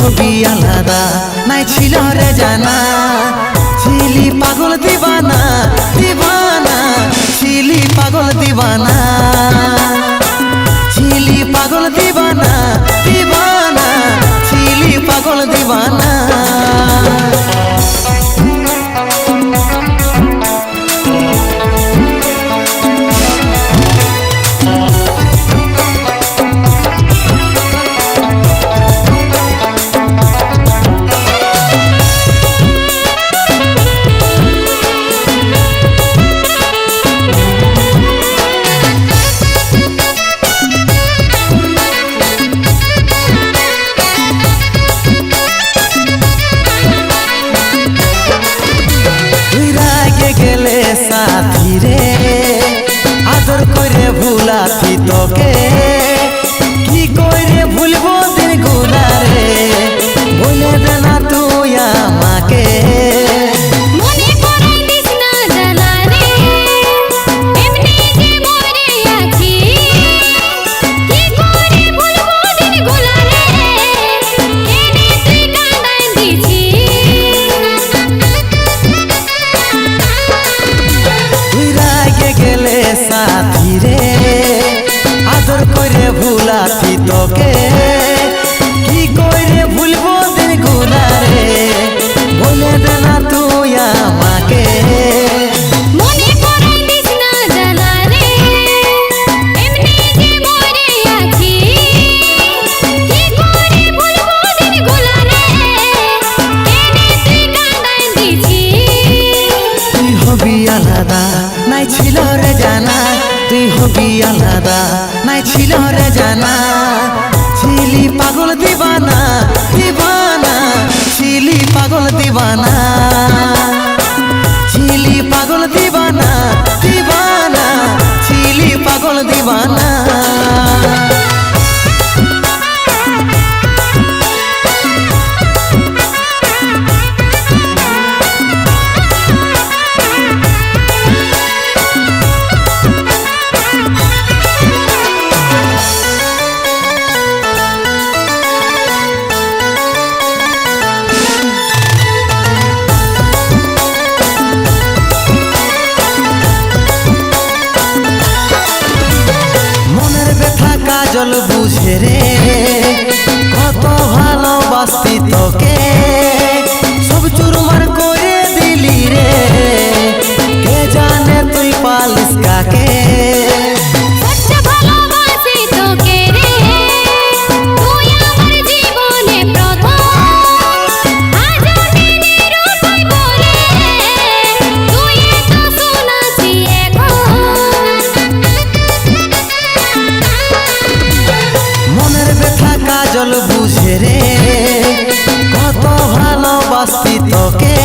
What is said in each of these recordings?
হবি আলাদা নাই ছিল রে জানা ছিলি পাগল দিবানা দিবানা ছিলি পাগল দিবানা ছিলি পাগল দিবানা দিবানা ছিলি পাগল দিবানা গেলে সাথী রে আদর করে ভুলাতি তোকে কি করে ভুলবো দিন গুলা রে বলে দে না তুই আমাকে মনে করাই দিস না জানা রে এমনি যে মরে আছি কি করে ভুলবো দিন গুলা রে কেনে তুই কাঁদাই দিছি গেলে সাথী রে আদর করে ভুলাতি তোকে কি করে ভুলবো দিন গুলা রে বলে দে না তুই আমাকে মনে করাই দিস না জানা রে এমনি যে মরে আছি কি করে ভুলবো দিন গুলা রে কেনে তুই কাঁদাই দিছি তুই হবি আলাদা নাই ছিল রে জানা তুই হবি আলাদা নাই ছিল রে জানা ছিলি পাগল দিবানা দিবানা ছিলি পাগল দিবানা ছিলি পাগল দিবানা দিবানা ছিলি পাগল দিবানা কাজল বুঝে রে কত ভালোবাসতি তোকে সব চুরমার করে দিলি রে কে জানে তুই পালিস কাকে সচ্চ ভালোবাসি তোকে রে তুই আমার জীবনে প্রথম আজও দিনের উপায় বলে তুই তো শোনাছি মনের ব্যথা কাজল বুঝে রে কত ভালোবাসতি তোকে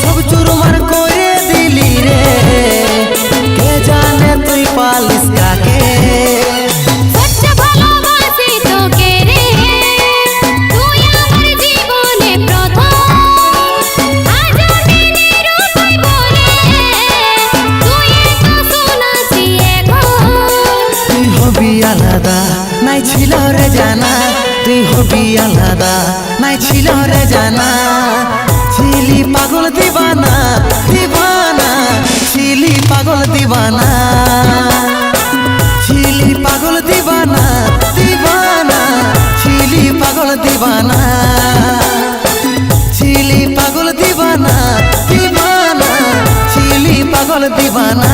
সব চুরমার করে দিলি রে কে জানে তুই পালিস কাকে সচ্চ ভালোবাসি তোকে রে তুই আমার জীবনে প্রথম আজও দিনের উপায় বলে তুই তো শোনাছি তুই হবি আলাদা নাই ছিল রে জানা তুই হবি আলাদা নাই ছিল রে জানা ছিলি পাগল দিবানা দিবানা ছিলি পাগল দিবানা ছিলি পাগল দিবানা দিবানা ছিলি পাগল দিবানা ছিলি পাগল দিবানা দিবানা ছিলি পাগল দিবানা